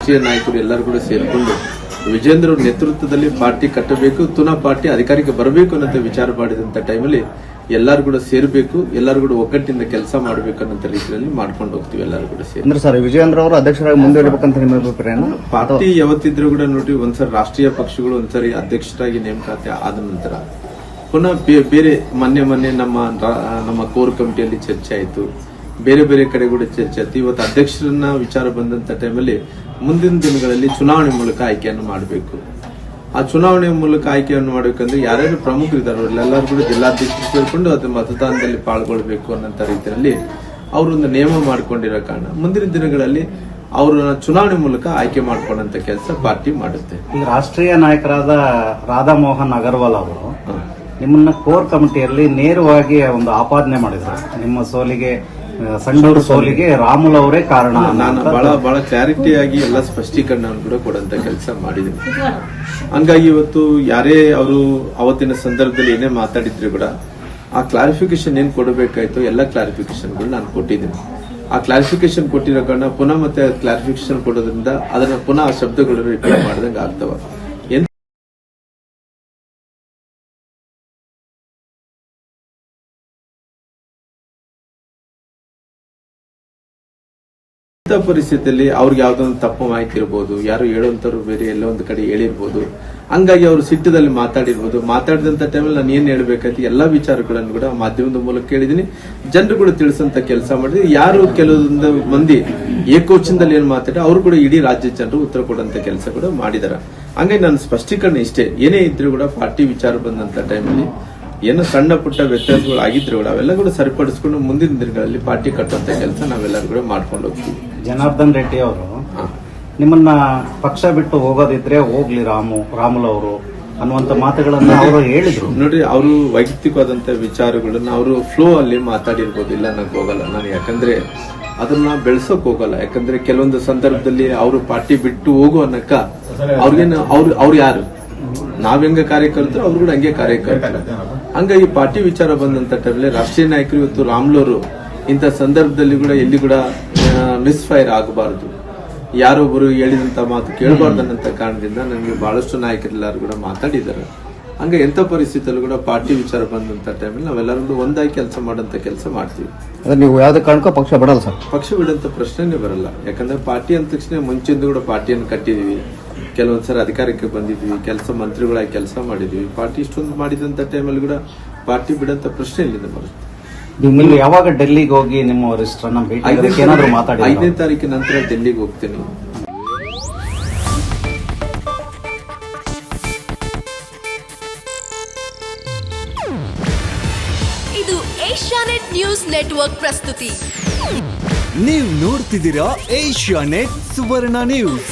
ರಾಷ್ಟ್ರೀಯ ನಾಯಕರು ಎಲ್ಲರೂ ಕೂಡ ಸೇರಿಕೊಂಡು ವಿಜೇಂದ್ರ ಅವ್ರ ನೇತೃತ್ವದಲ್ಲಿ ಪಾರ್ಟಿ ಕಟ್ಟಬೇಕು, ಪುನಃ ಪಾರ್ಟಿ ಅಧಿಕಾರಕ್ಕೆ ಬರಬೇಕು ಅನ್ನೋ ವಿಚಾರ ಮಾಡಿದಂತ ಟೈಮಲ್ಲಿ ಎಲ್ಲರೂ ಕೂಡ ಸೇರಬೇಕು, ಎಲ್ಲರೂ ಕೂಡ ಒಗ್ಗಟ್ಟಿಂದ ಕೆಲಸ ಮಾಡಬೇಕು ಅನ್ನೋ ರೀತಿಯಲ್ಲಿ ಮಾಡ್ಕೊಂಡು ಹೋಗ್ತೀವಿ. ಎಲ್ಲರೂ ಕೂಡ ಸೇರಿ ಅಂದ್ರೆ ಸರ್ ವಿಜಯೇಂದ್ರ ಅವರು ಅಧ್ಯಕ್ಷರಾಗಿ ಮುಂದುವರಿಬೇಕಂತ ನಿಮ್ಮ ಅಭಿಪ್ರಾಯ? ಪಾರ್ಟಿ ಯಾವತ್ತಿದ್ರು ಕೂಡ ನೋಡಿ, ಒಂದ್ಸರಿ ರಾಷ್ಟ್ರೀಯ ಪಕ್ಷಗಳು ಒಂದ್ಸರಿ ಅಧ್ಯಕ್ಷರಾಗಿ ನೇಮಕಾತಿ ಆದ ನಂತರ ಪುನಃ ಬೇರೆ ಮೊನ್ನೆ ನಮ್ಮ ಕೋರ್ ಕಮಿಟಿಯಲ್ಲಿ ಚರ್ಚೆ ಆಯಿತು, ಬೇರೆ ಬೇರೆ ಕಡೆ ಕೂಡ ಚರ್ಚೆ ಆಯ್ತು. ಇವತ್ತು ಅಧ್ಯಕ್ಷರನ್ನ ವಿಚಾರ ಬಂದಂತ ಟೈಮಲ್ಲಿ ಮುಂದಿನ ದಿನಗಳಲ್ಲಿ ಚುನಾವಣೆ ಮೂಲಕ ಆಯ್ಕೆಯನ್ನು ಮಾಡಬೇಕು. ಆ ಚುನಾವಣೆ ಮೂಲಕ ಆಯ್ಕೆಯನ್ನು ಮಾಡಬೇಕಂದ್ರೆ ಯಾರ್ಯಾರು ಪ್ರಮುಖರಿದ್ದಾರೆ ಅವರೆಲ್ಲರೂ ಕೂಡ ಜಿಲ್ಲಾಧ್ಯಕ್ಷರು ಸೇರ್ಕೊಂಡು ಅದು ಮತದಾನದಲ್ಲಿ ಪಾಲ್ಗೊಳ್ಬೇಕು ಅನ್ನೋ ರೀತಿಯಲ್ಲಿ ಅವರೊಂದು ನಿಯಮ ಮಾಡಿಕೊಂಡಿರೋ ಕಾರಣ ಮುಂದಿನ ದಿನಗಳಲ್ಲಿ ಅವರನ್ನ ಚುನಾವಣೆ ಮೂಲಕ ಆಯ್ಕೆ ಮಾಡ್ಕೊಂಡಂತ ಕೆಲಸ ಪಾರ್ಟಿ ಮಾಡುತ್ತೆ. ಈಗ ರಾಷ್ಟ್ರೀಯ ನಾಯಕರಾದ ರಾಧಾ ಮೋಹನ್ ಅಗರ್ವಾಲ್ ಅವರು ನಿಮ್ಮನ್ನ ಕೋರ್ ಕಮಿಟಿಯಲ್ಲಿ ನೇರವಾಗಿ ಒಂದು ಆಪಾದನೆ ಮಾಡಿದ್ರು. ನಿಮ್ಮ ಸೋಲಿಗೆ, ಸಂಡೂರು ಸೋಲಿಗೆ ರಾಮುಲ್ ಅವರೇ ಕಾರಣ. ನಾನು ಬಹಳ ಕ್ಲಾರಿಟಿಯಾಗಿ ಎಲ್ಲ ಸ್ಪಷ್ಟೀಕರಣ ಕೂಡ ಕೊಡಂತ ಕೆಲಸ ಮಾಡಿದ್ದೀನಿ. ಹಂಗಾಗಿ ಇವತ್ತು ಯಾರೇ ಅವರು ಅವತ್ತಿನ ಸಂದರ್ಭದಲ್ಲಿ ಏನೇ ಮಾತಾಡಿದ್ರು ಕೂಡ ಆ ಕ್ಲಾರಿಫಿಕೇಶನ್ ಏನ್ ಕೊಡಬೇಕಾಯ್ತು ಎಲ್ಲ ಕ್ಲಾರಿಫಿಕೇಶನ್ಗಳು ನಾನು ಕೊಟ್ಟಿದ್ದೀನಿ. ಆ ಕ್ಲಾರಿಫಿಕೇಶನ್ ಕೊಟ್ಟಿರೋ ಕಾರಣ ಪುನಃ ಮತ್ತೆ ಕ್ಲಾರಿಫಿಕೇಶನ್ ಕೊಡೋದ್ರಿಂದ ಅದನ್ನ ಪುನಃ ಆ ಶಬ್ದಗಳು ರಿಪೀಟ್ ಮಾಡಿದಂಗೆ ಆಗ್ತವ. ಇಂಥ ಪರಿಸ್ಥಿತಿಯಲ್ಲಿ ಅವ್ರಿಗೆ ಯಾವ್ದೊಂದು ತಪ್ಪು ಮಾಹಿತಿ ಇರ್ಬೋದು, ಯಾರು ಹೇಳುವಂತವ್ರು ಬೇರೆ ಎಲ್ಲೋ ಒಂದು ಕಡೆ ಹೇಳಿರ್ಬೋದು, ಹಂಗಾಗಿ ಅವರು ಸಿಟ್ಟದಲ್ಲಿ ಮಾತಾಡಿರ್ಬೋದು. ಮಾತಾಡಿದಂತ ಟೈಮಲ್ಲಿ ನಾನು ಏನ್ ಹೇಳ್ಬೇಕಾಯ್ತು ಎಲ್ಲಾ ವಿಚಾರಗಳನ್ನು ಕೂಡ ಮಾಧ್ಯಮದ ಮೂಲಕ ಹೇಳಿದೀನಿ, ಜನರು ಕೂಡ ತಿಳಿಸಂತ ಕೆಲಸ ಮಾಡಿದ್ವಿ. ಯಾರು ಕೆಲವೊಂದು ಮಂದಿ ಏಕೋಚನದಲ್ಲಿ ಏನ್ ಮಾತಾಡಿ ಅವರು ಕೂಡ ಇಡೀ ರಾಜ್ಯ ಜನರು ಉತ್ತರ ಕೊಡುವಂತ ಕೆಲಸ ಕೂಡ ಮಾಡಿದಾರೆ. ಹಂಗಾಗಿ ನನ್ನ ಸ್ಪಷ್ಟೀಕರಣ ಇಷ್ಟೇ, ಏನೇ ಇದ್ರು ಕೂಡ ಪಾರ್ಟಿ ವಿಚಾರ ಬಂದಂತ ಟೈಮಲ್ಲಿ ಏನೋ ಸಣ್ಣ ಪುಟ್ಟ ವ್ಯತ್ಯಾಸಗಳು ಆಗಿದ್ರು ಕೂಡ ಅವೆಲ್ಲ ಕೂಡ ಸರಿಪಡಿಸ್ಕೊಂಡು ಮುಂದಿನ ದಿನಗಳಲ್ಲಿ ಪಾರ್ಟಿ ಕಟ್ಟುವಂತ ಕೆಲಸ ನಾವೆಲ್ಲರೂ ಕೂಡ ಮಾಡ್ಕೊಂಡು ಹೋಗ್ತೀವಿ. ಜನಾರ್ದನ್ ರೆಡ್ಡಿ ಅವರು ನಿಮ್ಮನ್ನ ಪಕ್ಷ ಬಿಟ್ಟು ಹೋಗೋದಿದ್ರೆ ಹೋಗ್ಲಿ ರಾಮುಲ್ ಅವರು ಅನ್ನುವಂತ ಮಾತುಗಳನ್ನ ಅವರು ಹೇಳಿದ್ರು. ನೋಡ್ರಿ, ಅವರು ವೈಯಕ್ತಿಕವಾದಂತ ವಿಚಾರಗಳನ್ನ ಅವರು ಫ್ಲೋ ಅಲ್ಲಿ ಮಾತಾಡಿರ್ಬೋದು, ಇಲ್ಲ ನನಗೆ ಹೋಗಲ್ಲ ನಾನು, ಯಾಕಂದ್ರೆ ಅದನ್ನ ಬೆಳೆಸೋಕ್ ಹೋಗಲ್ಲ. ಯಾಕಂದ್ರೆ ಕೆಲವೊಂದು ಸಂದರ್ಭದಲ್ಲಿ ಅವರು ಪಾರ್ಟಿ ಬಿಟ್ಟು ಹೋಗೋ ಅನ್ನಕ್ಕ ಅವ್ರಿಗೇನು ಅವ್ರು ಯಾರು, ನಾವ್ ಹೆಂಗ ಕಾರ್ಯಕರ್ತರು ಅವ್ರು ಕೂಡ ಹಂಗೆ ಕಾರ್ಯಕರ್ತರು. ಹಂಗಾಗಿ ಪಾರ್ಟಿ ವಿಚಾರ ಬಂದಂತ ಟೈಮಲ್ಲಿ ರಾಷ್ಟ್ರೀಯ ನಾಯಕರು ಇವತ್ತು ರಾಮುಲವರು ಇಂಥ ಸಂದರ್ಭದಲ್ಲಿ ಕೂಡ ಎಲ್ಲಿ ಕೂಡ ಮಿಸ್ಫೈರ್ ಆಗಬಾರದು, ಯಾರೊಬ್ಬರು ಹೇಳಿದಂತ ಮಾತು ಕೇಳಬಾರ್ದು ಅನ್ನೋ ಕಾರಣದಿಂದ ನನಗೆ ಬಹಳಷ್ಟು ನಾಯಕರೆಲ್ಲರೂ ಕೂಡ ಮಾತಾಡಿದ್ದಾರೆ. ಹಂಗೆ ಎಂತ ಪರಿಸ್ಥಿತಿಯಲ್ಲೂ ಕೂಡ ಪಾರ್ಟಿ ವಿಚಾರ ಬಂದಂತ ಟೈಮಲ್ಲಿ ನಾವೆಲ್ಲರೂ ಒಂದಾಗಿ ಕೆಲಸ ಮಾಡಂತ ಕೆಲಸ ಮಾಡ್ತೀವಿ. ನೀವು ಯಾವ್ದೇ ಕಾರಣಕ್ಕೂ ಪಕ್ಷ ಬಿಡಲ್ಲ ಸರ್? ಪಕ್ಷ ಬಿಡಂತ ಪ್ರಶ್ನೆನೇ ಬರಲ್ಲ. ಯಾಕಂದ್ರೆ ಪಾರ್ಟಿ ಅಂದ ತಕ್ಷಣ ಮುಂಚೆಂದು ಕೂಡ ಪಾರ್ಟಿಯನ್ನು ಕಟ್ಟಿದೀವಿ, ಕೆಲವೊಂದ್ಸರಿ ಅಧಿಕಾರಕ್ಕೆ ಬಂದಿದ್ವಿ, ಮಂತ್ರಿಗಳಾಗಿ ಕೆಲಸ ಮಾಡಿದ್ವಿ. ಪಾರ್ಟಿ ಇಷ್ಟೊಂದು ಮಾಡಿದಂತ ಟೈಮಲ್ಲಿ ಕೂಡ ಪಾರ್ಟಿ ಬಿಡಂತ ಪ್ರಶ್ನೆ ಇಲ್ಲಿಂದ ಬರುತ್ತೆ. ನೀವು ಯಾವಾಗ ಡೆಲ್ಲಿಗೆ ಹೋಗಿ ನಿಮ್ಮ ವರಿಷ್ಠರನ್ನ ಭೇಟಿ ಏನಾದ್ರು ಮಾತಾಡಿ? 5ನೇ ತಾರೀಕಿನ ನಂತರ ಡೆಲ್ಲಿಗೆ ಹೋಗ್ತೀನಿ. ಇದು ಏಷ್ಯಾನೆಟ್ ನ್ಯೂಸ್ ನೆಟ್ವರ್ಕ್ ಪ್ರಸ್ತುತಿ. ನೀವು ನೋಡ್ತಿದ್ದೀರಾ ಏಷ್ಯಾನೆಟ್ ಸುವರ್ಣ ನ್ಯೂಸ್.